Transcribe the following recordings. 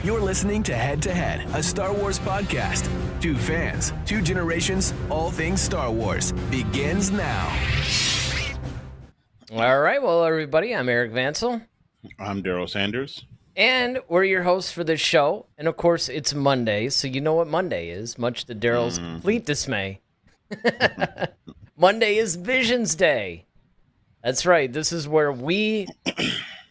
You're listening to Head to Head, a Star Wars podcast. Two fans, two generations, all things Star Wars begins now. All right, well, everybody, I'm Eric Vansel. I'm Daryl Sanders. And we're your hosts for this show. And, of course, it's Monday, so you know what Monday is, much to Daryl's complete dismay. Monday is Visions Day. That's right. This is where we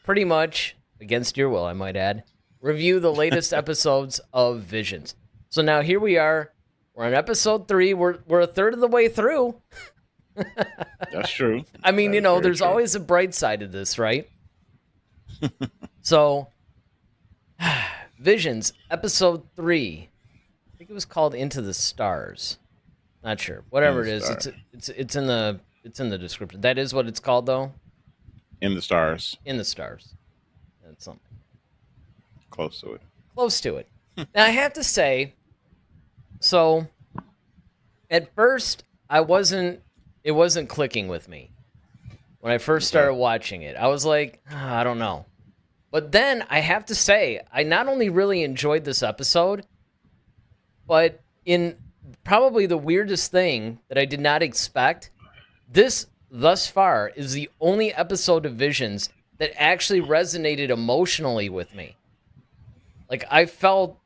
pretty much, against your will, I might add, review the latest episodes of Visions. So now here we are. We're on episode 3. We're a third of the way through. That's true. I mean, there's always a bright side of this, right? So, Visions, episode 3. I think it was called Into the Stars. Not sure. Whatever it is, it's in the description. That is what it's called, though. In the Stars. In the Stars. That's something. Close to it. Close to it. Now, I have to say, so at first, it wasn't clicking with me. When I first started watching it, I was like, I don't know. But then I have to say, I not only really enjoyed this episode, but in probably the weirdest thing that I did not expect, this thus far is the only episode of Visions that actually resonated emotionally with me. Like, I felt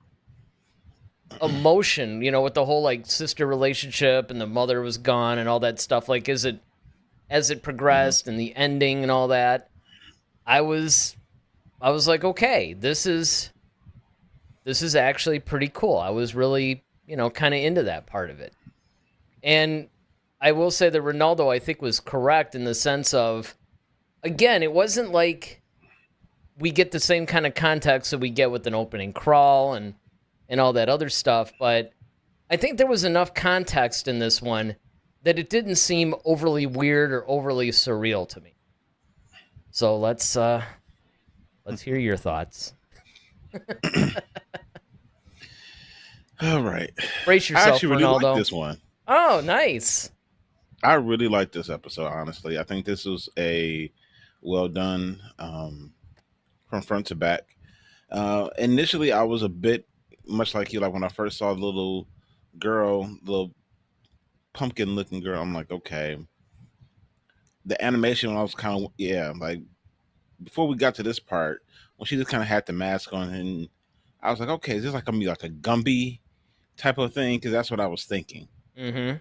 emotion, with the whole, sister relationship and the mother was gone and all that stuff. Like, as it progressed and the ending and all that, I was like, okay, this is actually pretty cool. I was really, kind of into that part of it. And I will say that Ronaldo, I think, was correct in the sense of, again, it wasn't like we get the same kind of context that we get with an opening crawl and all that other stuff, but I think there was enough context in this one that it didn't seem overly weird or overly surreal to me. So let's hear your thoughts. All right. Brace yourself, I actually really Ronaldo. like this one. Oh, nice. I really like this episode, honestly. I think this was a well done from front to back. Initially, I was a bit much like you, like when I first saw the little pumpkin looking girl, I'm like, okay. The animation, when I was kind of, like before we got to this part, when she just kind of had the mask on, and I was like, okay, is this like gonna be like a Gumby type of thing? Because that's what I was thinking. Mm-hmm.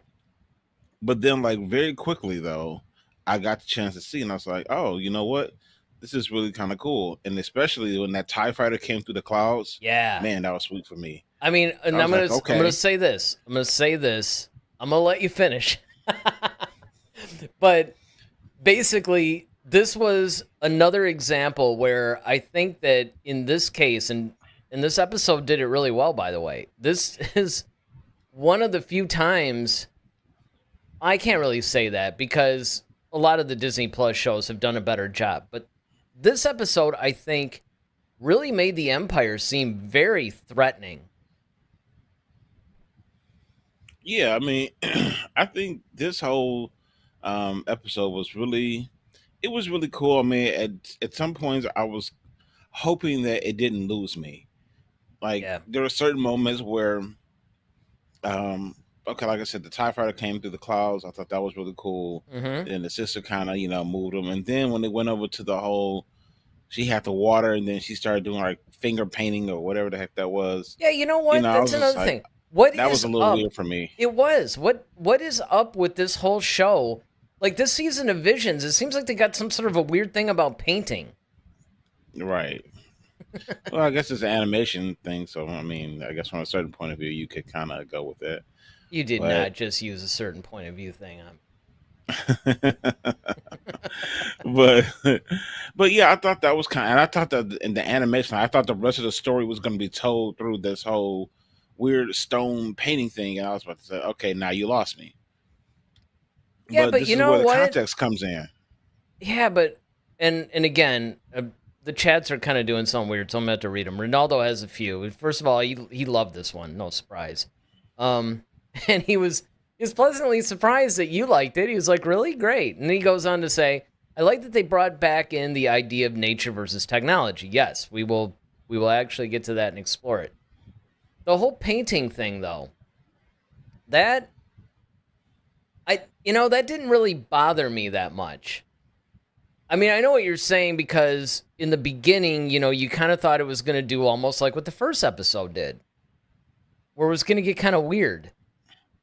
But then, like, very quickly though, I got the chance to see, and I was like, oh, you know what? This is really kind of cool. And especially when that TIE fighter came through the clouds. Yeah. Man, that was sweet for me. I mean, and I'm going to say this. I'm going to let you finish. But basically, this was another example where I think that in this case, and this episode did it really well, by the way. This is one of the few times, I can't really say that because a lot of the Disney Plus shows have done a better job. But this episode, I think, really made the Empire seem very threatening. Yeah, I mean, I think this whole episode was really cool. I mean, at some points, I was hoping that it didn't lose me. Like, there were certain moments where, okay, like I said, the TIE fighter came through the clouds. I thought that was really cool. Mm-hmm. And the sister kind of, moved them. And then when they went over to the whole, she had the water, and then she started doing like finger painting or whatever the heck that was. Yeah, you know what? That's another thing. That was a little weird for me. It was. What is up with this whole show? Like, this season of Visions, it seems like they got some sort of a weird thing about painting. Right. Well, I guess it's an animation thing, so I mean, I guess from a certain point of view, you could kind of go with it. You did not just use a certain point of view thing. But yeah, I thought that was and I thought that in the animation, I thought the rest of the story was going to be told through this whole weird stone painting thing, and I was about to say, okay, now you lost me. Yeah, but this you is know where what? the context comes in. Yeah, but and again, the chats are kind of doing something weird, so I'm gonna have to read them. Ronaldo has a few. First of all, he loved this one, no surprise. And he was pleasantly surprised that you liked it. He was like, really? Great. And he goes on to say, I like that they brought back in the idea of nature versus technology. Yes, we will we will actually get to that and explore it. The whole painting thing, though, that that didn't really bother me that much. I mean, I know what you're saying because in the beginning, you kind of thought it was going to do almost like what the first episode did, where it was going to get kind of weird.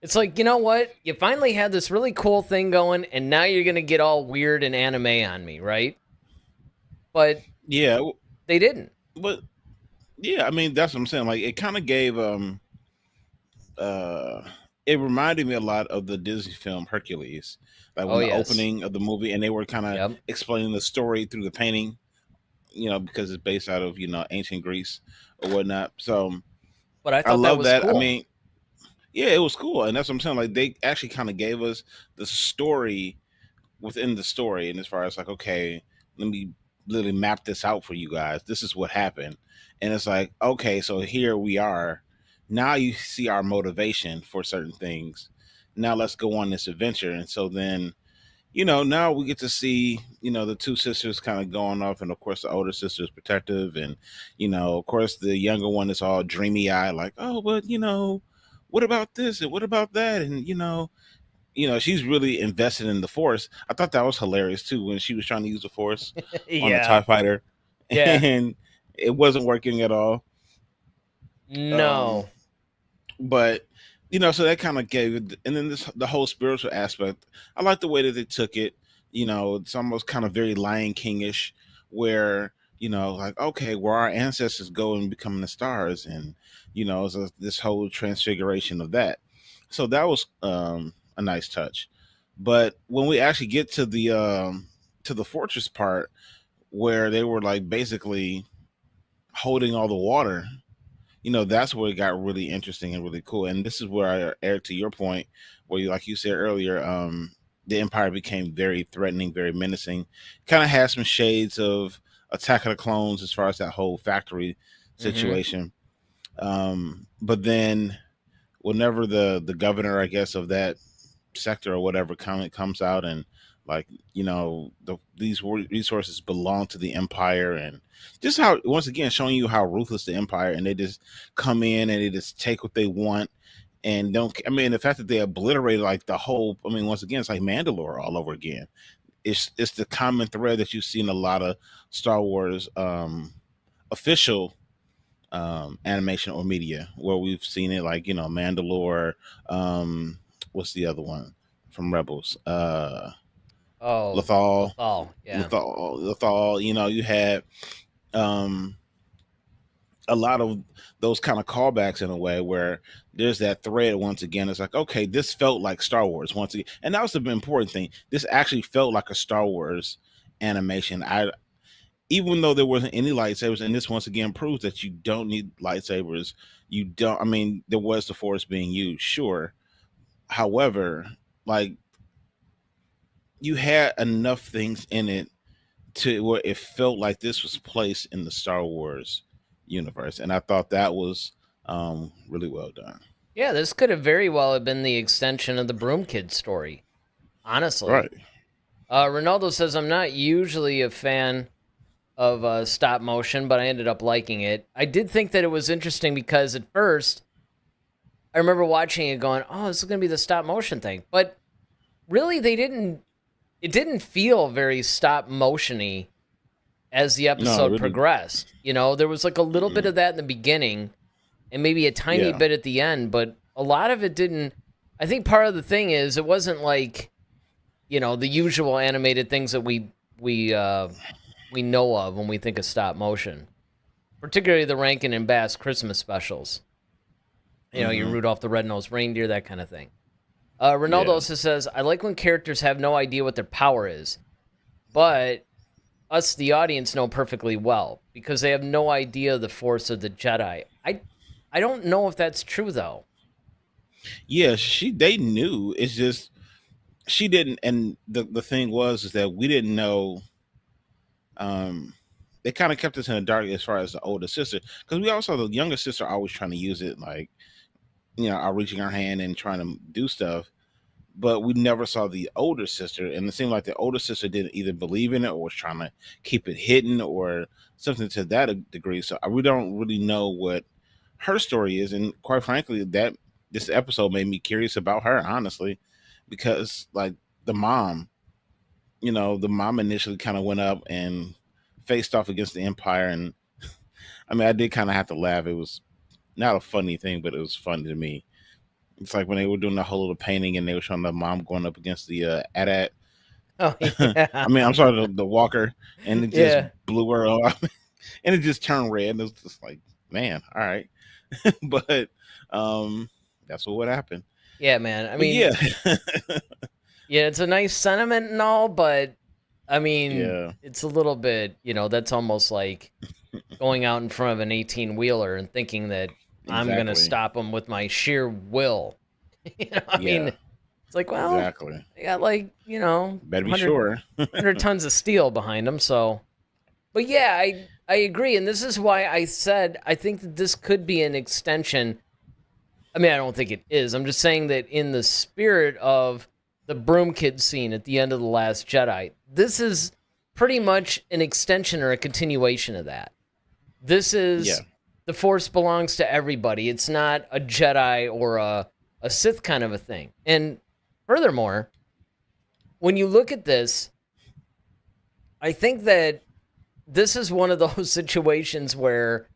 It's like, you know what? You finally had this really cool thing going, and now you're going to get all weird and anime on me, right? But Yeah, they didn't. but yeah, I mean that's what I'm saying. Like it kind of gave uh it reminded me a lot of the Disney film Hercules, like when Oh, the yes. opening of the movie and they were kind of Yep. explaining the story through the painting, because it's based out of ancient Greece or whatnot. So But I I thought that love was that. I cool. mean, yeah, it was cool, and that's what I'm saying. Like they actually kind of gave us the story within the story, and as far as like, okay, let me literally map this out for you guys. This is what happened, and it's like, okay, so here we are. Now you see our motivation for certain things. Now let's go on this adventure, and so then now we get to see, the two sisters kind of going off, and of course the older sister is protective, and of course the younger one is all dreamy eyed, like, oh, but what about this and what about that, and she's really invested in the Force. I thought that was hilarious too when she was trying to use the Force on the Yeah. Tie Fighter, Yeah. and it wasn't working at all. Um, No. but so that kind of gave it, and then the whole spiritual aspect. I like the way that they took it. It's almost kind of very Lion Kingish, where like, okay, where our ancestors go and becoming the stars, and it's this whole transfiguration of that. So that was a nice touch. But when we actually get to the fortress part, where they were like basically holding all the water, that's where it got really interesting and really cool. And this is where Eric, to your point, where like you said earlier, the Empire became very threatening, very menacing. Kind of had some shades of Attack of the Clones as far as that whole factory Mm-hmm. situation. But then whenever the governor, I guess, of that sector or whatever comes out, and like, these resources belong to the Empire, and just how, once again, showing you how ruthless the Empire, and they just come in and they just take what they want, and don't, I mean, the fact that they obliterated like the whole, I mean, once again, it's like Mandalore all over again. It's the common thread that you see in a lot of Star Wars official animation or media, where we've seen it, like, Mandalore, what's the other one from Rebels, Oh, Lethal, Lethal. Yeah. Lethal. You had um a lot of those kind of callbacks in a way, where there's that thread once again. It's like, okay, this felt like Star Wars once again, and that was the important thing. This actually felt like a Star Wars animation. I Even though there wasn't any lightsabers, and this once again proves that you don't need lightsabers. You don't. I mean, there was the Force being used, sure. However, like, you had enough things in it to where it felt like this was placed in the Star Wars universe, and I thought that was really well done. Yeah, this could have very well have been the extension of the Broom Kid story, honestly. Right. Ronaldo says, I'm not usually a fan of stop motion, but I ended up liking it. I did think that it was interesting because at first, I remember watching it going, oh, this is going to be the stop motion thing. But really, it didn't feel very stop motiony as the No, it episode really. progressed. There was like a little bit Mm-mm. of that in the beginning and maybe a tiny Yeah. bit at the end, but a lot of it didn't. I think part of the thing is it wasn't like, the usual animated things that we know of when we think of stop motion, particularly the Rankin and Bass Christmas specials. Your Hmm. Rudolph the Red-Nosed Reindeer, that kind of thing. Ronaldo Yeah. also says, I like when characters have no idea what their power is, but us, the audience, know perfectly well because they have no idea the force of the Jedi. I don't know if that's true, though. Yeah. They knew. It's just she didn't. And the thing was is that we didn't know. Um, they kind of kept us in the dark as far as the older sister, because we also, the younger sister, always trying to use it, like, out reaching her hand and trying to do stuff. but we never saw the older sister, and it seemed like the older sister didn't either believe in it or was trying to keep it hidden or something to that degree. So we don't really know what her story is, and quite frankly, that this episode made me curious about her, honestly, because like the mom, the mom initially kind of went up and faced off against the Empire, and I mean, I did kind of have to laugh. It was not a funny thing, but it was funny to me. It's like when they were doing the whole little painting and they were showing the mom going up against the AT-AT. Oh I yeah, mean, I'm sorry, the walker, and it just yeah, blew her off, and it just turned red. And it was just like, man, all right, but that's what would happen. yeah, man. I But mean, yeah, yeah, it's a nice sentiment and all, but I mean, yeah, it's a little bit, that's almost like going out in front of an 18-wheeler and thinking that I'm gonna exactly, stop them with my sheer will. I mean, yeah, it's like, well, exactly. they got like, Better be 100, sure. 100 tons of steel behind them, so. But yeah, I agree, and this is why I said I think that this could be an extension. I mean, I don't think it is. I'm just saying that in the spirit of the Broom Kid scene at the end of The Last Jedi, this is pretty much an extension or a continuation of that. This Yeah, is the Force belongs to everybody. It's not a Jedi or a Sith kind of a thing. And furthermore, when you look at this, I think that this is one of those situations where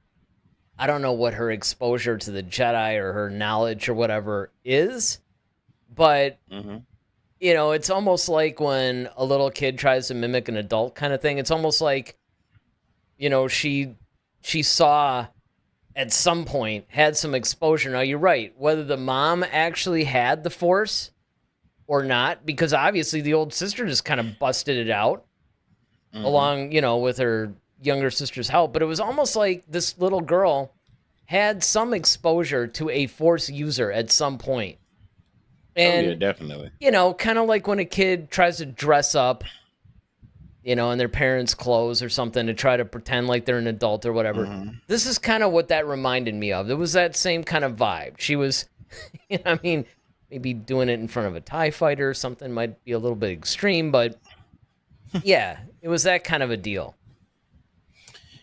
I don't know what her exposure to the Jedi or her knowledge or whatever is, but hmm it's almost like when a little kid tries to mimic an adult kind of thing. It's almost like, she saw at some point, had some exposure. Now you're right, whether the mom actually had the Force or not, because obviously the old sister just kind of busted it out hmm along, with her younger sister's help. But it was almost like this little girl had some exposure to a Force user at some point. Oh yeah, And, definitely. kind of like when a kid tries to dress up, in their parents' clothes or something to try to pretend like they're an adult or whatever. hmm This is kind of what that reminded me of. It was that same kind of vibe. She was, I mean, maybe doing it in front of a TIE fighter or something might be a little bit extreme, but yeah, it was that kind of a deal.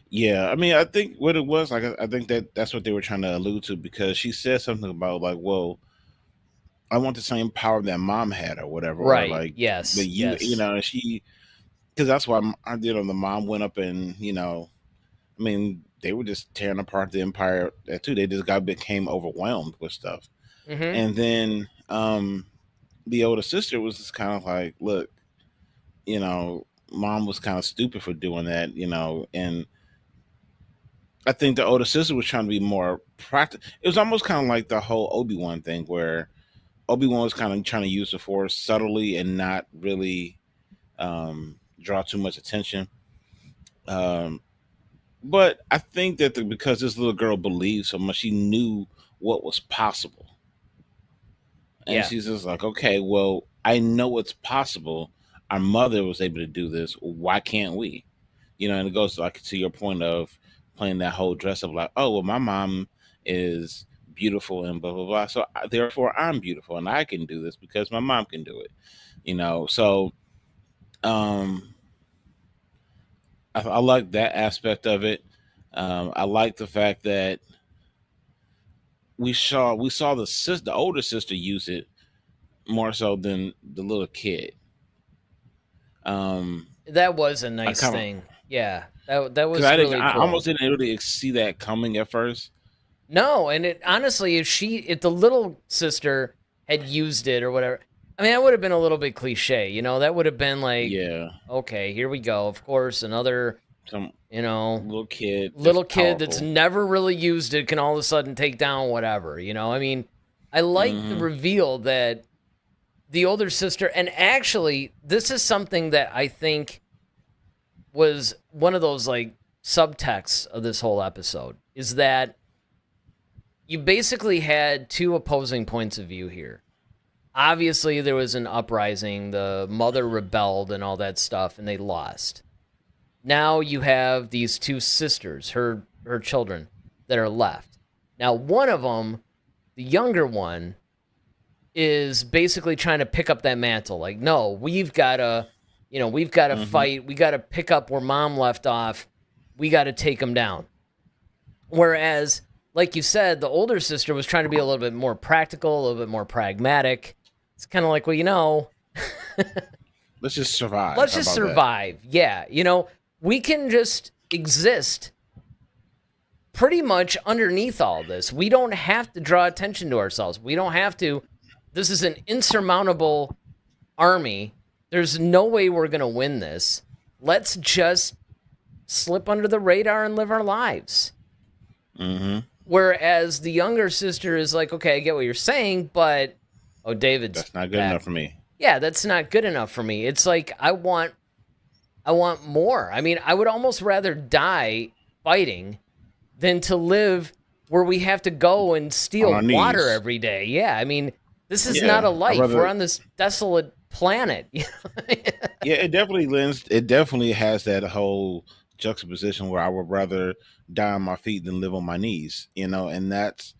Yeah, I mean, I think what it was like, I think that's what they were trying to allude to because she said something about like, well, I want the same power that mom had or whatever, or Right. like, but Yes. you Yes. know, she because that's why the mom went up and I mean, they were just tearing apart the empire too. They just became overwhelmed with stuff, Mm-hmm. and then the older sister was just kind of like, look, mom was kind of stupid for doing that, and I think the older sister was trying to be more practical. It was almost kind of like the whole Obi-Wan thing where Obi-Wan was kind of trying to use the Force subtly and not really draw too much attention. Um, but I think that because this little girl believed so much, she knew what was possible, and Yeah. she's just like, okay, well, I know it's possible. Our mother was able to do this. Why can't we? And it goes like to your point of playing that whole dress up, like, oh, well, my mom is beautiful and blah blah blah. So therefore, I'm beautiful and I can do this because my mom can do it. So um, I like that aspect of it. I like the fact that we saw the older sister use it more so than the little kid. Um, That was a I nice kind of thing. Yeah. That because was really I cool. almost didn't really see that coming at first. No, and it honestly, if the little sister had used it or whatever, I mean, that would have been a little bit cliche, That would have been like, Yeah, okay, here we go. Of course, another, some you know, little kid that's little kid that's powerful. never really used it can all of a sudden take down whatever, I mean, I like the hmm reveal that the older sister, and actually, this is something that I think was one of those like subtexts of this whole episode is that you basically had two opposing points of view here. Obviously, there was an uprising, the mother rebelled and all that stuff, and they lost. Now you have these two sisters, her children, that are left. Now, one of them, the younger one, is basically trying to pick up that mantle. Like, no, we've got to, Mm-hmm. fight. We got to pick up where mom left off. We got to take them down. Whereas, like you said, the older sister was trying to be a little bit more practical, a little bit more pragmatic. It's kind of like, well, Let's just survive. let's How just about that? survive. Yeah, we can just exist pretty much underneath all this. We don't have to draw attention to ourselves. We don't have to. This is an insurmountable army. There's no way we're going to win this. Let's just slip under the radar and live our lives. Mm-hmm. Whereas the younger sister is like, okay, I get what you're saying, but David's That's not good back. enough for me. Yeah, that's not good enough for me. It's like I want more. I mean, I would almost rather die fighting than to live where we have to go and On steal our water knees. every day. Yeah, I mean, this is Yeah, not a I'd life. rather. We're on this desolate planet. Yeah, it definitely lends. It definitely has that whole juxtaposition where I would rather die on my feet than live on my knees. And that's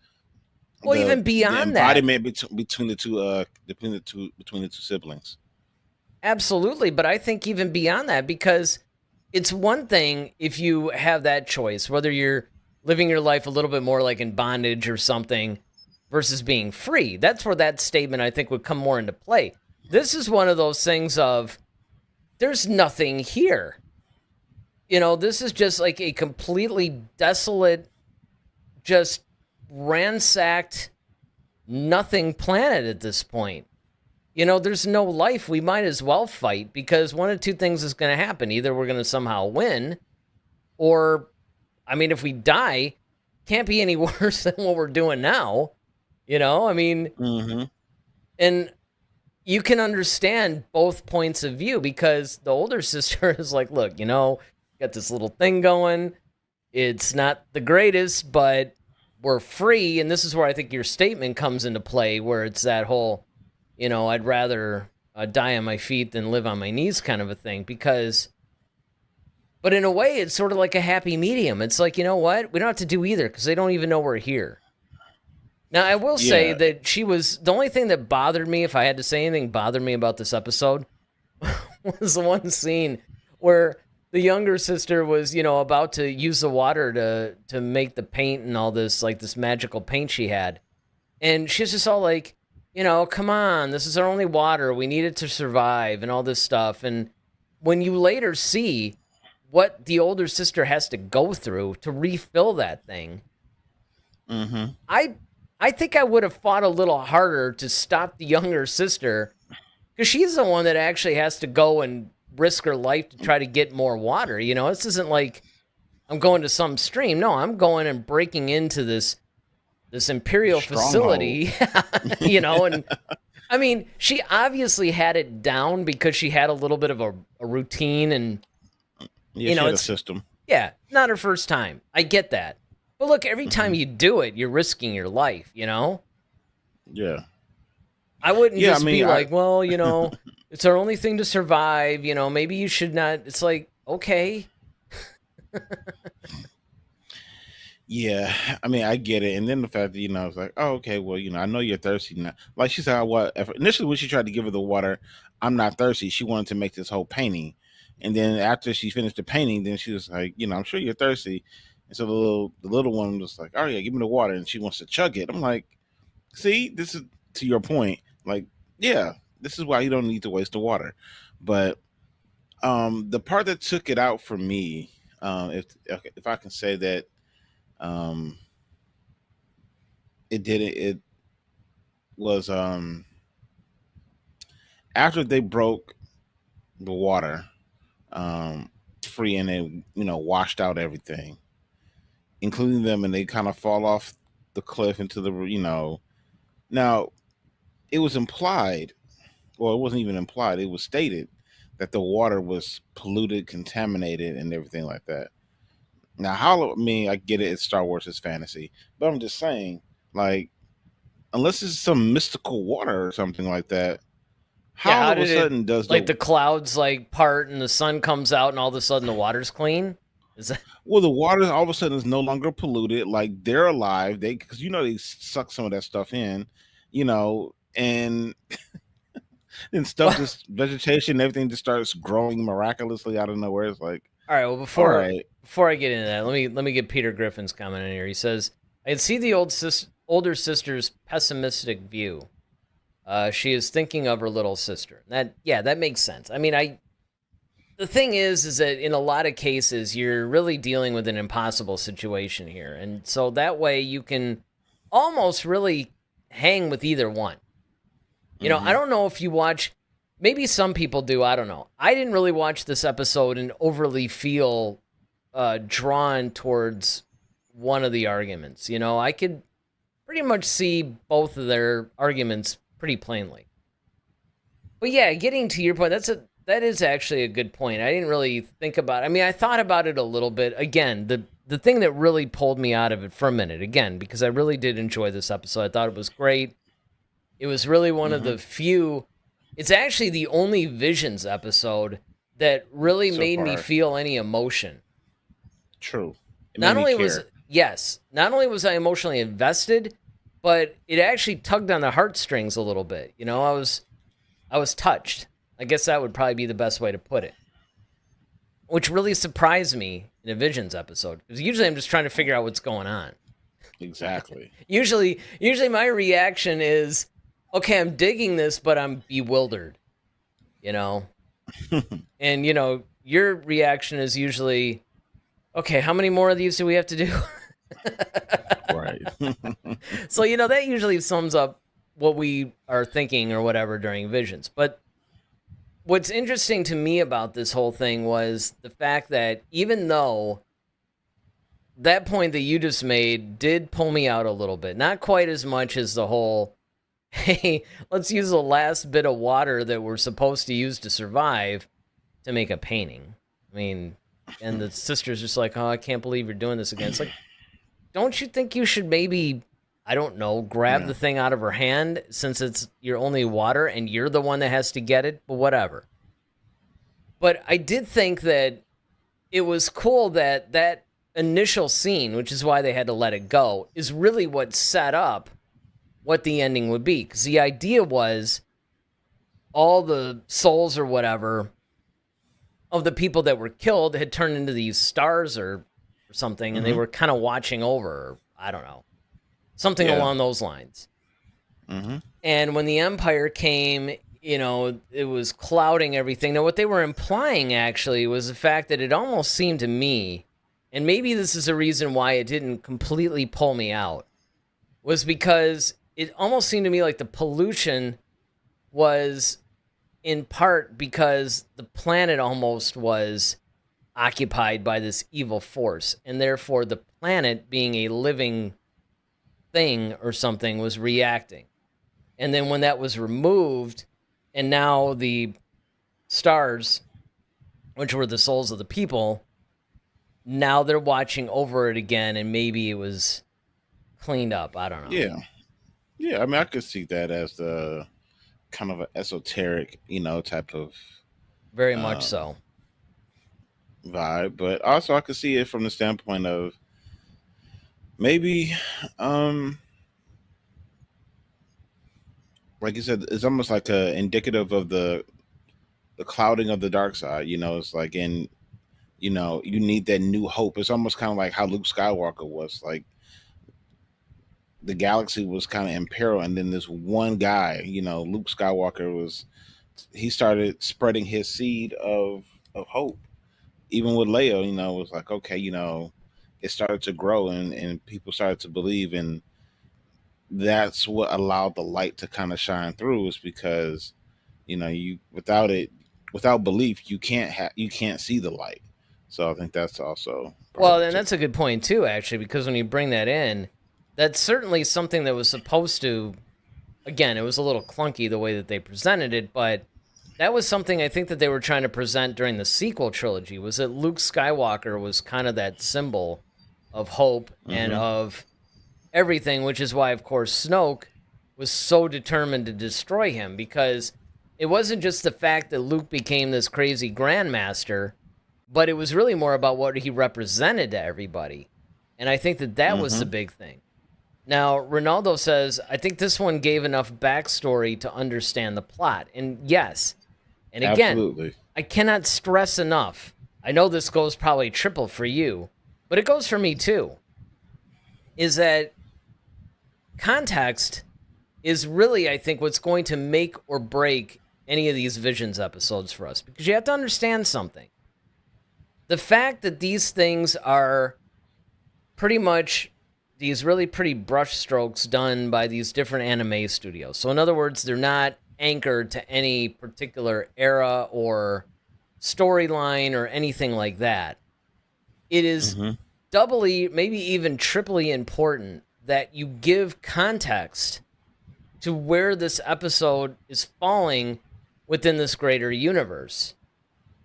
Well, even the beyond that, embodiment between the two between the two siblings. absolutely. But I think even beyond that, because it's one thing if you have that choice, whether you're living your life a little bit more like in bondage or something versus being free. That's where that statement I think would come more into play. This is one of those things of there's nothing here. This is just like a completely desolate, just ransacked, nothing planet at this point. There's no life. We might as well fight because one of two things is going to happen. Either we're going to somehow win, or, I mean, if we die, can't be any worse than what we're doing now. I mean, Mm-hmm. and you can understand both points of view because the older sister is like, look, got this little thing going. It's not the greatest, but we're free. And this is where I think your statement comes into play, where it's that whole, I'd rather die on my feet than live on my knees kind of a thing. But in a way, it's sort of like a happy medium. It's like, you know what? We don't have to do either because they don't even know we're here. Now, I will say Yeah. that the only thing that bothered me, if I had to say anything bothered me about this episode, was the one scene where the younger sister was, about to use the water to make the paint and all this, like this magical paint she had. And she's just all like, come on, this is our only water. We need it to survive and all this stuff. And when you later see what the older sister has to go through to refill that thing, Mm-hmm. I think I would have fought a little harder to stop the younger sister because she's the one that actually has to go and risk her life to try to get more water. This isn't like I'm going to some stream. No, I'm going and breaking into this imperial facility, and I mean, she obviously had it down because she had a little bit of a routine and, Yeah, she had a system. yeah, not her first time. I get that. But look, every time you do it, you're risking your life, Yeah. I wouldn't Yeah, I just mean, be like, well, it's our only thing to survive. Maybe you should not. It's like, okay. Yeah, I mean, I get it, and then the fact that it's like, oh, okay, well, I know you're thirsty now. Like she said, initially when she tried to give her the water, I'm not thirsty. She wanted to make this whole painting, and then after she finished the painting, then she was like, I'm sure you're thirsty, and so the little one was like, oh yeah, give me the water, and she wants to chug it. I'm like, see, this is to your point. Like, yeah, this is why you don't need to waste the water, but the part that took it out for me, if I can say that. Um, it did it. It was after they broke the water free and they washed out everything, including them, and they kind of fall off the cliff into the Now it was implied, well, it wasn't even implied. It was stated that the water was polluted, contaminated, and everything like that. Now, I get it. It's Star Wars, it's fantasy, but I'm just saying, like, unless it's some mystical water or something like that, Yeah, how how all of a did it, sudden does like the clouds like part and the sun comes out and all of a sudden the water's clean? Is that, the water all of a sudden is no longer polluted? Like they're alive, because they suck some of that stuff in, and then stuff just vegetation, everything just starts growing miraculously out of nowhere. It's like, All right. Well, all right, before I get into that, let me get Peter Griffin's comment in here. He says, "I can see the older sister's pessimistic view. She is thinking of her little sister. That makes sense. I mean, the thing is that in a lot of cases, you're really dealing with an impossible situation here. And so that way you can almost really hang with either one. You know, I don't know if you watch, maybe some people do, I don't know. I didn't really watch this episode and overly feel drawn towards one of the arguments. You know, I could pretty much see both of their arguments pretty plainly. But yeah, getting to your point, that is actually a good point. I didn't really think about it. I mean, I thought about it a little bit. Again, the thing that really pulled me out of it for a minute, again, because I really did enjoy this episode. I thought it was great. It was really one of the few, it's actually the only Visions episode that really made me feel any emotion. True. Not only was I emotionally invested, but it actually tugged on the heartstrings a little bit. You know, I was touched. I guess that would probably be the best way to put it. Which really surprised me in a Visions episode. Because usually I'm just trying to figure out what's going on. Exactly. Usually my reaction is, okay, I'm digging this, but I'm bewildered. You know? And, you know, your reaction is usually, okay, how many more of these do we have to do? Right. So, you know, that usually sums up what we are thinking or whatever during Visions. But what's interesting to me about this whole thing was the fact that even though that point that you just made did pull me out a little bit, not quite as much as the whole, hey, let's use the last bit of water that we're supposed to use to survive to make a painting. I mean, and the sister's just like, oh, I can't believe you're doing this again. It's like, don't you think you should maybe, I don't know, grab the thing out of her hand since it's your only water and you're the one that has to get it? But whatever. But I did think that it was cool that that initial scene, which is why they had to let it go, is really what set up what the ending would be. Because the idea was all the souls or whatever of the people that were killed had turned into these stars or something, and they were kind of watching over, I don't know, something along those lines. And when the Empire came, you know, it was clouding everything. Now, what they were implying, actually, was the fact that it almost seemed to me, and maybe this is a reason why it didn't completely pull me out, was because it almost seemed to me like the pollution was in part because the planet almost was occupied by this evil force, and therefore the planet, being a living thing or something, was reacting. And then when that was removed, and now the stars, which were the souls of the people, now they're watching over it again, and maybe it was cleaned up. I don't know. Yeah. I mean, I could see that as the kind of an esoteric, you know, type of very much so vibe, but also I could see it from the standpoint of maybe, like you said, it's almost like a indicative of the clouding of the dark side. You know, it's like in, you know, you need that new hope. It's almost kind of like how Luke Skywalker was. Like the galaxy was kind of in peril, and then this one guy, you know, Luke Skywalker he started spreading his seed of hope. Even with Leia, you know, it was like, okay, you know, it started to grow and people started to believe, and that's what allowed the light to kind of shine through, is because, you know, without belief, you can't see the light. So I think that's also well, and that's a good point too, actually, because when you bring that in, that's certainly something that was supposed to, again, it was a little clunky the way that they presented it, but that was something I think that they were trying to present during the sequel trilogy, was that Luke Skywalker was kind of that symbol of hope and of everything, which is why, of course, Snoke was so determined to destroy him, because it wasn't just the fact that Luke became this crazy grandmaster, but it was really more about what he represented to everybody. And I think that that was the big thing. Now, Ronaldo says, I think this one gave enough backstory to understand the plot. And yes, and again, Absolutely. I cannot stress enough. I know this goes probably triple for you, but it goes for me too. Is that context is really, I think, what's going to make or break any of these Visions episodes for us. Because you have to understand something. The fact that these things are pretty much these really pretty brush strokes done by these different anime studios. So in other words, they're not anchored to any particular era or storyline or anything like that. It is doubly, maybe even triply important that you give context to where this episode is falling within this greater universe.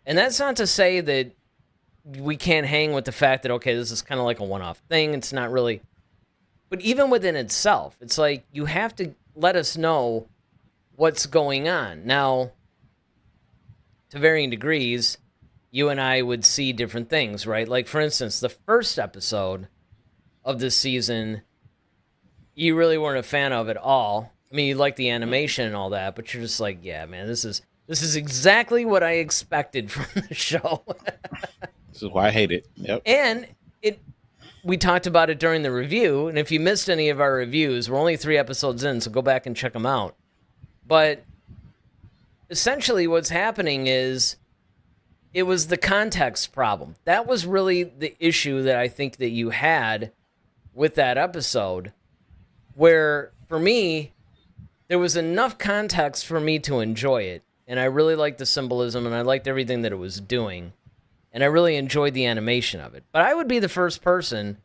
And that's not to say that we can't hang with the fact that, okay, this is kind of like a one-off thing. It's not really. But even within itself, it's like you have to let us know what's going on. Now, to varying degrees, you and I would see different things, right? Like, for instance, the first episode of this season, you really weren't a fan of at all. I mean, you like the animation and all that, but you're just like, yeah, man, this is exactly what I expected from the show. This is why I hate it. Yep. And we talked about it during the review, and if you missed any of our reviews, we're only 3 episodes in, so go back and check them out. But essentially what's happening is it was the context problem. That was really the issue that I think that you had with that episode, where, for me, there was enough context for me to enjoy it, and I really liked the symbolism, and I liked everything that it was doing. And I really enjoyed the animation of it. But I would be the first person,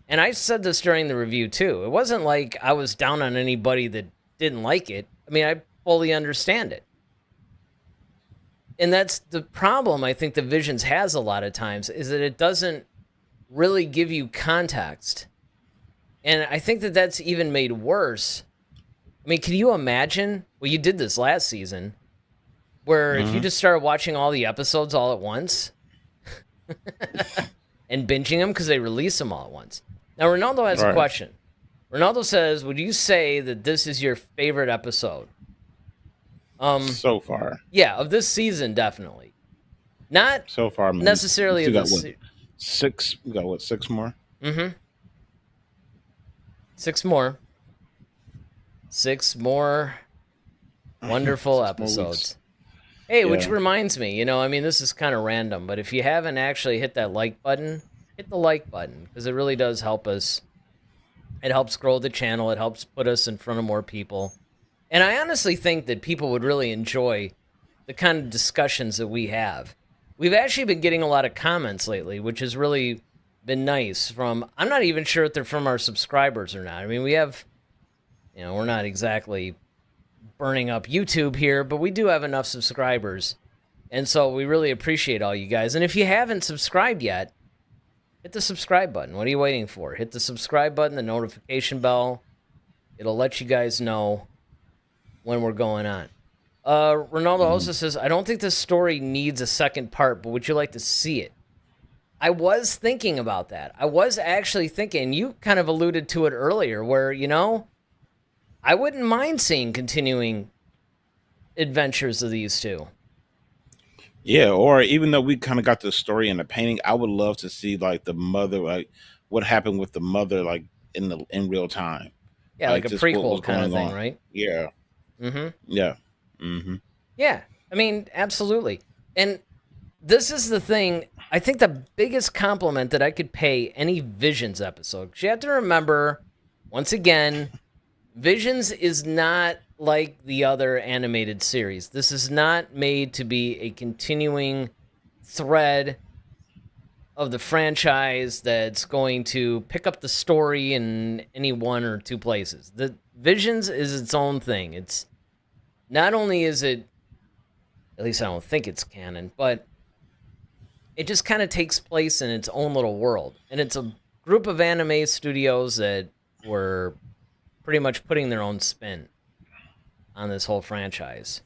and I said this during the review too, it wasn't like I was down on anybody that didn't like it. I mean, I fully understand it. And that's the problem I think the Visions has a lot of times, is that it doesn't really give you context. And I think that that's even made worse. I mean, can you imagine? Well, you did this last season, where if you just started watching all the episodes all at once, and binging them because they release them all at once. Now, Ronaldo has a question. Ronaldo says, would you say that this is your favorite episode? So far. Yeah, of this season, definitely. Not so far, I mean, necessarily of this. Six. We got, what, 6 more? Mm-hmm. 6 more. 6 more wonderful episodes. Hey, which reminds me, I mean, this is kind of random, but if you haven't actually hit that like button, hit the like button, because it really does help us. It helps grow the channel. It helps put us in front of more people. And I honestly think that people would really enjoy the kind of discussions that we have. We've actually been getting a lot of comments lately, which has really been nice from, I'm not even sure if they're from our subscribers or not. I mean, we have, we're not exactly burning up YouTube here, but we do have enough subscribers, and so we really appreciate all you guys. And if you haven't subscribed yet, hit the subscribe button. What are you waiting for? Hit the subscribe button, the notification bell. It'll let you guys know when we're going on. Ronaldo also says, I don't think this story needs a second part, but would you like to see it? I was thinking about that. I was actually thinking, you kind of alluded to it earlier, where, I wouldn't mind seeing continuing adventures of these two. Yeah, or even though we kind of got the story in the painting, I would love to see like the mother, like what happened with the mother, like in real time. Yeah, like a prequel kind of thing, right? Yeah. Mm-hmm. Yeah. Mm-hmm. Yeah, I mean, absolutely. And this is the thing, I think the biggest compliment that I could pay any Visions episode, because you have to remember, once again, Visions is not like the other animated series. This is not made to be a continuing thread of the franchise that's going to pick up the story in any 1 or 2 places. The Visions is its own thing. It's not only is it, at least I don't think it's canon, but it just kind of takes place in its own little world. And it's a group of anime studios that were pretty much putting their own spin on this whole franchise.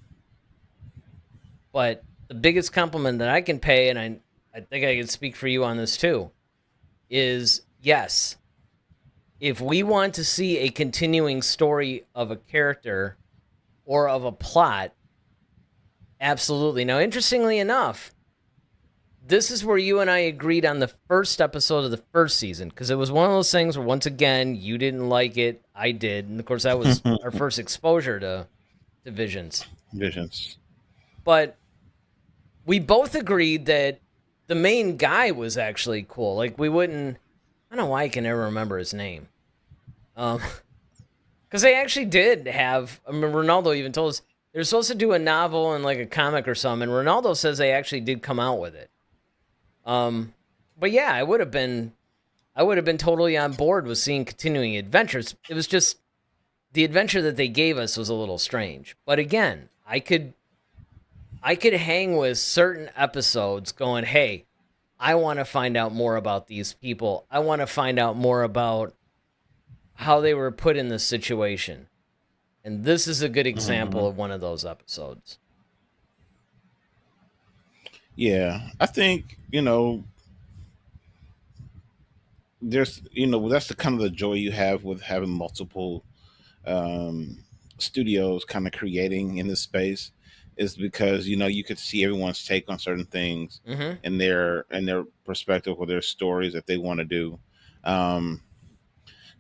But the biggest compliment that I can pay, and I think I can speak for you on this too, is yes, if we want to see a continuing story of a character or of a plot, absolutely. Now, interestingly enough, this is where you and I agreed on the first episode of the first season, because it was one of those things where, once again, you didn't like it, I did, and of course that was our first exposure to Visions. But we both agreed that the main guy was actually cool. Like, we wouldn't... I don't know why I can never remember his name. Because they actually did have... I mean, Ronaldo even told us they're supposed to do a novel and like a comic or something, and Ronaldo says they actually did come out with it. But yeah, I would have been totally on board with seeing continuing adventures. It was just the adventure that they gave us was a little strange. But again, I could hang with certain episodes going, hey, I want to find out more about these people. I want to find out more about how they were put in this situation. And this is a good example of one of those episodes. Yeah, I think, there's, that's the kind of the joy you have with having multiple studios kind of creating in this space, is because you could see everyone's take on certain things and their perspective or their stories that they want to do.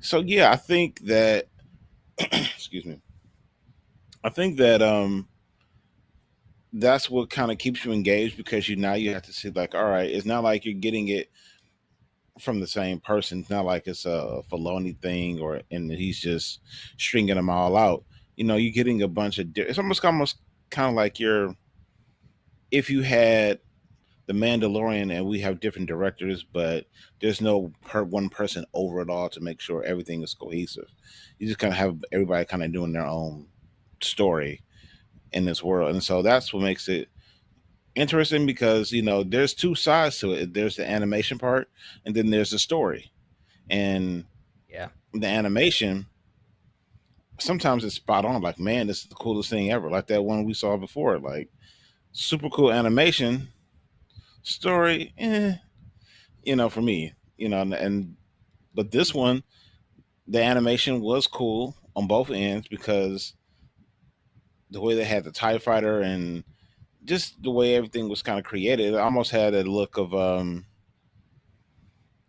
So yeah, I think that excuse me. I think that that's what kind of keeps you engaged, because now you have to see, like, all right, it's not like you're getting it from the same person. It's not like it's a Filoni thing, and he's just stringing them all out. You're getting a bunch of. It's almost kind of like if you had the Mandalorian and we have different directors, but there's no one person over it all to make sure everything is cohesive. You just kind of have everybody kind of doing their own story in this world, and so that's what makes it interesting, because there's two sides to it. There's the animation part, and then there's the story. And yeah, the animation sometimes it's spot on, like, man, this is the coolest thing ever, like that one we saw before, like, super cool animation. Story, for me, but this one, the animation was cool on both ends, because the way they had the TIE fighter and just the way everything was kind of created, it almost had a look of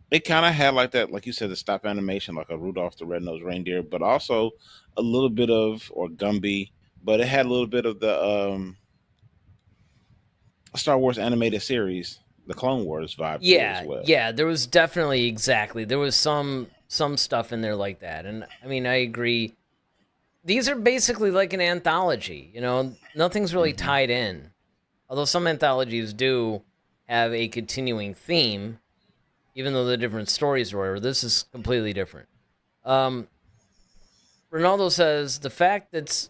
it kind of had like that, like you said, the stop animation, like a Rudolph the Red-Nosed Reindeer, but also a little bit of, or Gumby, but it had a little bit of the Star Wars animated series, the Clone Wars vibe to it as well. Yeah, there was definitely, there was some stuff in there like that. And I mean, I agree. These are basically like an anthology, nothing's really tied in. Although some anthologies do have a continuing theme, even though the different stories were. This is completely different. Ronaldo says the fact that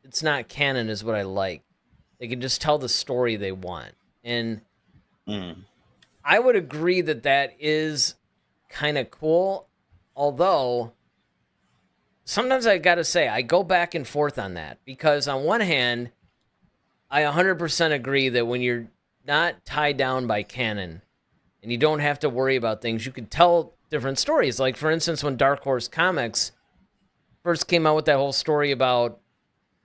it's not canon is what I like. They can just tell the story they want. And I would agree that is kind of cool. Although, sometimes I got to say, I go back and forth on that. Because on one hand, I 100% agree that when you're not tied down by canon and you don't have to worry about things, you can tell different stories. Like, for instance, when Dark Horse Comics first came out with that whole story about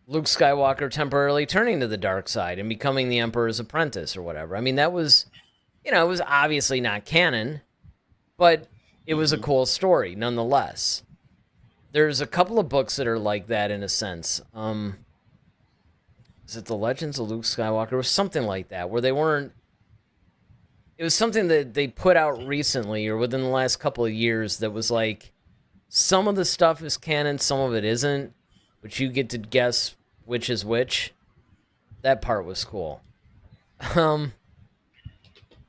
Luke Skywalker temporarily turning to the dark side and becoming the Emperor's apprentice or whatever. I mean, that was, it was obviously not canon, but it was a cool story nonetheless. There's a couple of books that are like that in a sense. Is it The Legends of Luke Skywalker? Or something like that, where they weren't... It was something that they put out recently or within the last couple of years that was like, some of the stuff is canon, some of it isn't, but you get to guess which is which. That part was cool. And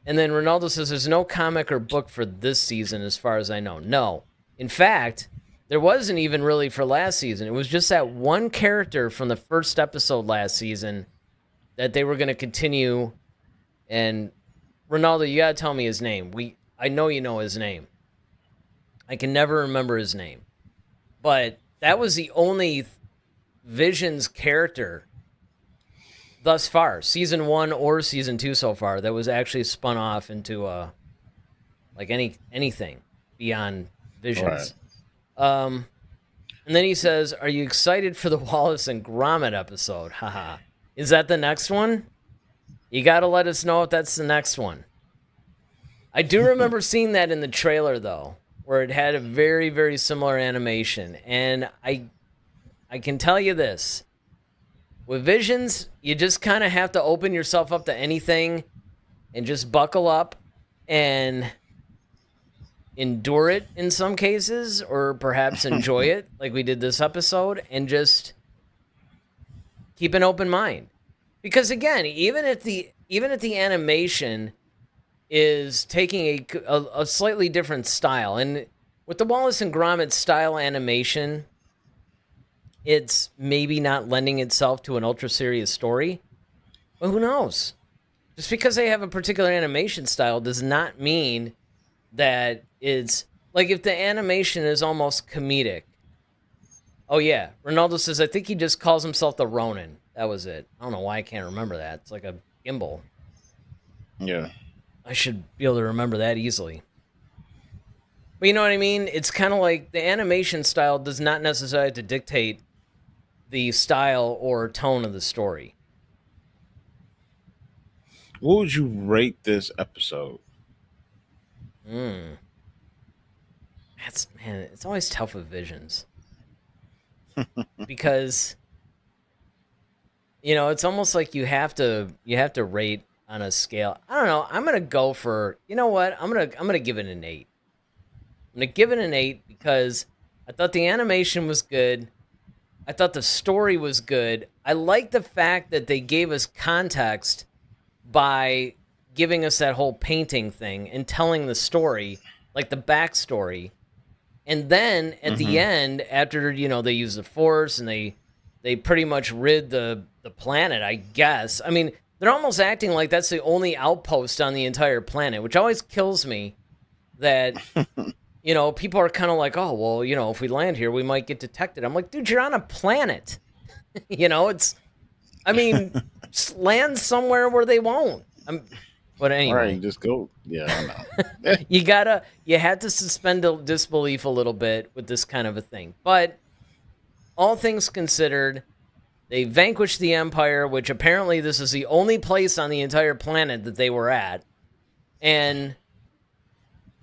then Ronaldo says there's no comic or book for this season as far as I know. No. In fact, there wasn't even really for last season. It was just that one character from the first episode last season that they were going to continue. And Ronaldo, you got to tell me his name. I know you know his name. I can never remember his name. But that was the only Visions character thus far, season 1 or season 2 so far, that was actually spun off into like anything beyond Visions. And then he says, "Are you excited for the Wallace and Gromit episode?" Haha. Is that the next one? You got to let us know if that's the next one. I do remember seeing that in the trailer, though, where it had a very, very similar animation. And I can tell you this. With Visions, you just kind of have to open yourself up to anything and just buckle up and endure it in some cases, or perhaps enjoy it like we did this episode, and just keep an open mind. Because again, even if the animation is taking a slightly different style, and with the Wallace and Gromit style animation, it's maybe not lending itself to an ultra serious story. But who knows? Just because they have a particular animation style does not mean that it's like, if the animation is almost comedic. Oh yeah, Ronaldo says, I think he just calls himself the Ronin. That was it. I don't know why I can't remember that. It's like a gimbal. Yeah. I should be able to remember that easily. But you know what I mean? It's kind of like the animation style does not necessarily have to dictate the style or tone of the story. What would you rate this episode? It's always tough with Visions. Because, it's almost like you have to rate on a scale. I don't know. I'm gonna go for, you know what? I'm gonna give it an 8. I'm gonna give it an 8 because I thought the animation was good. I thought the story was good. I like the fact that they gave us context by giving us that whole painting thing and telling the story, like the backstory. And then at the end, after, they use the Force and they pretty much rid the planet, I guess. I mean, they're almost acting like that's the only outpost on the entire planet, which always kills me that, people are kind of like, oh, well, if we land here, we might get detected. I'm like, dude, you're on a planet. Just land somewhere where they won't. But anyway. All right, just go. Yeah, I know. You had to suspend disbelief a little bit with this kind of a thing. But all things considered, they vanquished the Empire, which apparently this is the only place on the entire planet that they were at. And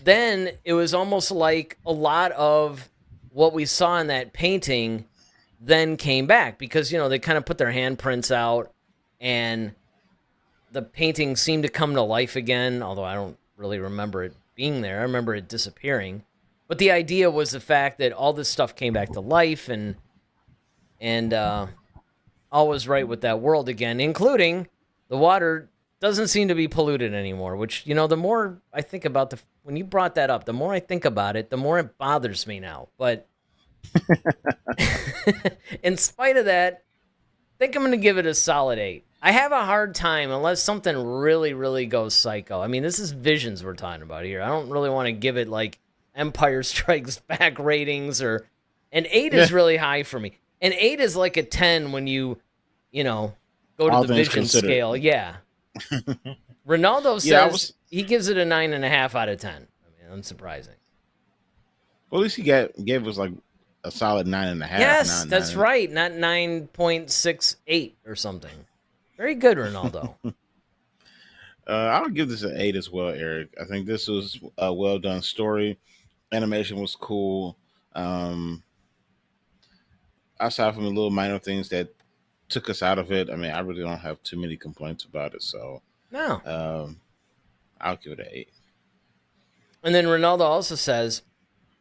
then it was almost like a lot of what we saw in that painting then came back because, they kind of put their handprints out and the painting seemed to come to life again, although I don't really remember it being there. I remember it disappearing. But the idea was the fact that all this stuff came back to life and all was right with that world again, including the water doesn't seem to be polluted anymore, which, the more I think about when you brought that up, the more I think about it, the more it bothers me now. But in spite of that, I think I'm going to give it a solid 8. I have a hard time unless something really, really goes psycho. I mean, this is Visions we're talking about here. I don't really want to give it like Empire Strikes Back ratings an 8 is really high for me. An 8 is like a 10 when you go to All the Vision scale. Yeah. Ronaldo says he gives it a 9.5 out of 10. I mean, unsurprising. Well, at least he gave us like a solid 9.5. Yes, that's right. Not 9.68 or something. Very good, Ronaldo. I'll give this an 8 as well, Eric. I think this was a well done story. Animation was cool. Aside from the little minor things that took us out of it, I mean, I really don't have too many complaints about it. So no, I'll give it an 8. And then Ronaldo also says,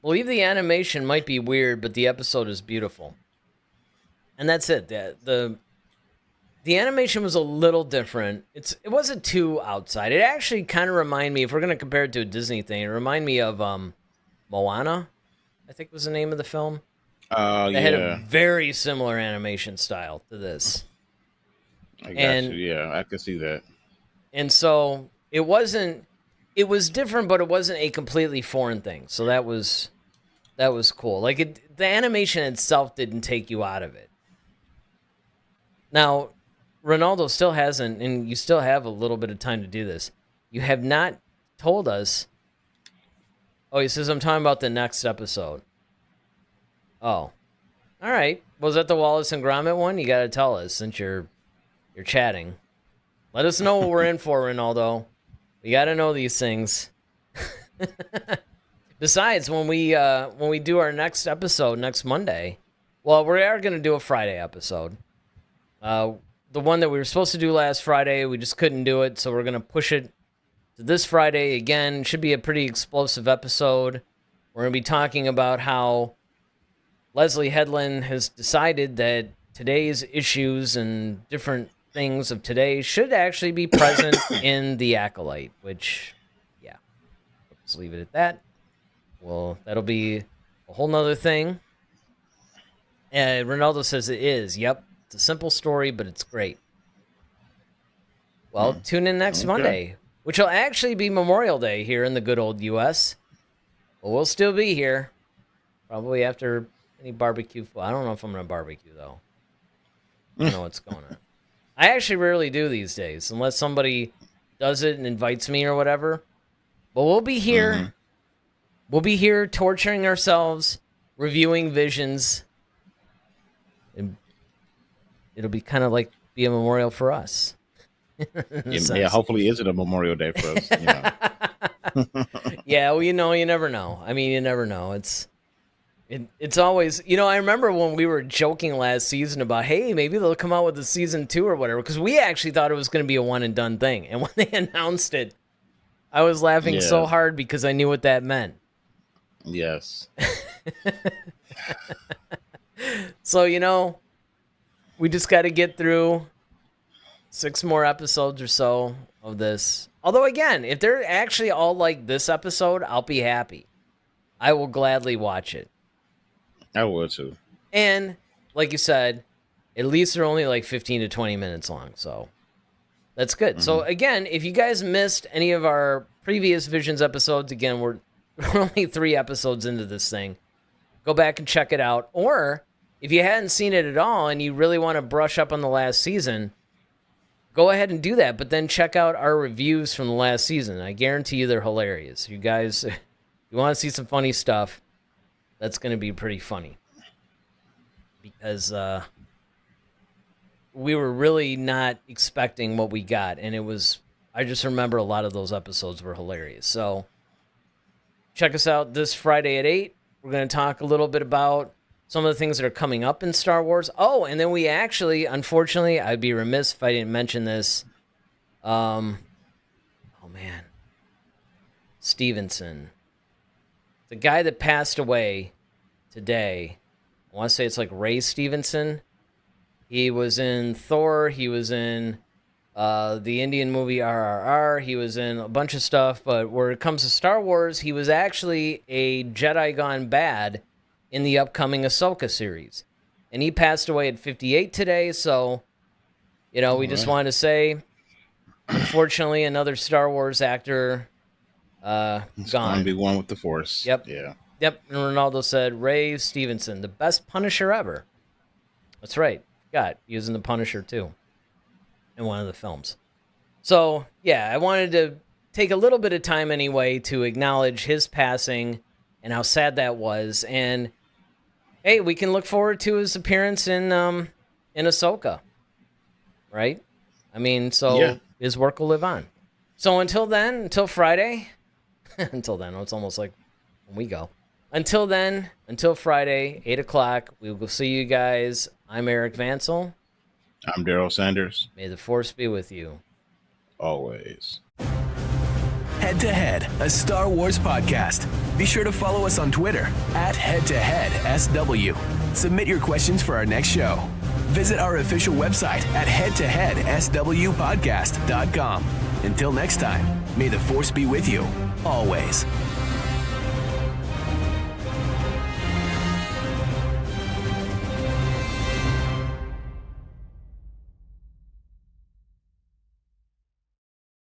"Believe the animation might be weird, but the episode is beautiful." And that's it. The animation was a little different. It wasn't too outside. It actually kind of reminded me, if we're going to compare it to a Disney thing, it reminded me of Moana, I think was the name of the film. They had a very similar animation style to this. I got you. Yeah, I can see that. And so it was different, but it wasn't a completely foreign thing. So that was cool. Like the animation itself didn't take you out of it. Now, Ronaldo still hasn't, and you still have a little bit of time to do this. You have not told us. Oh, he says, I'm talking about the next episode. Oh. All right. Was that the Wallace and Gromit one? You got to tell us since you're chatting. Let us know what we're in for, Ronaldo. We got to know these things. Besides, when we do our next episode next Monday, well, we are going to do a Friday episode. The one that we were supposed to do last Friday, we just couldn't do it, so we're going to push it to this Friday again. Should be a pretty explosive episode. We're going to be talking about how Leslie Headland has decided that today's issues and different things of today should actually be present in The Acolyte, which, yeah, let's leave it at that. Well, that'll be a whole nother thing. And Ronaldo says it is. Yep, it's a simple story, but it's great. Well, tune in next Monday, which will actually be Memorial Day here in the good old U.S. But we'll still be here, probably after any barbecue. I don't know if I'm going to barbecue, though. I don't know what's going on. I actually rarely do these days, unless somebody does it and invites me or whatever. But we'll be here. Mm-hmm. We'll be here torturing ourselves, reviewing Visions. And it'll be kind of like be a memorial for us. Yeah, hopefully it isn't a Memorial Day for us. You know. Yeah, well, you never know. I mean, you never know. It's always, I remember when we were joking last season about, hey, maybe they'll come out with a season 2 or whatever, because we actually thought it was going to be a one and done thing. And when they announced it, I was laughing so hard because I knew what that meant. Yes. So, we just got to get through 6 more episodes or so of this. Although, again, if they're actually all like this episode, I'll be happy. I will gladly watch it. I would too. And, like you said, at least they're only like 15 to 20 minutes long, so that's good. Mm-hmm. So, again, if you guys missed any of our previous Visions episodes, again, we're only 3 episodes into this thing. Go back and check it out. Or, if you hadn't seen it at all and you really want to brush up on the last season, go ahead and do that. But then check out our reviews from the last season. I guarantee you they're hilarious. You guys, you want to see some funny stuff, that's going to be pretty funny. Because we were really not expecting what we got. And I just remember a lot of those episodes were hilarious. So check us out this Friday at 8. We're going to talk a little bit about some of the things that are coming up in Star Wars. Oh, and then we actually, unfortunately, I'd be remiss if I didn't mention this. Stevenson. The guy that passed away today, I want to say it's like Ray Stevenson. He was in Thor. He was in the Indian movie RRR. He was in a bunch of stuff. But where it comes to Star Wars, he was actually a Jedi gone bad in the upcoming Ahsoka series. And he passed away at 58 today. So, we just wanted to say, unfortunately, another Star Wars actor it's gone. Going to be one with the Force. Yep. Yeah. Yep. And Ronaldo said, Ray Stevenson, the best Punisher ever. That's right. Got using the Punisher, too, in one of the films. So, yeah, I wanted to take a little bit of time anyway to acknowledge his passing and how sad that was. And, hey, we can look forward to his appearance in Ahsoka, right? I mean, his work will live on. So until then, until Friday, until then, it's almost like when we go. Until then, until Friday, 8 o'clock, we will see you guys. I'm Eric Vansel. I'm Daryl Sanders. May the Force be with you. Always. Head to Head, a Star Wars podcast. Be sure to follow us on Twitter @HeadToHeadSW. Submit your questions for our next show. Visit our official website at headtoheadswpodcast.com. Until next time, may the Force be with you, always.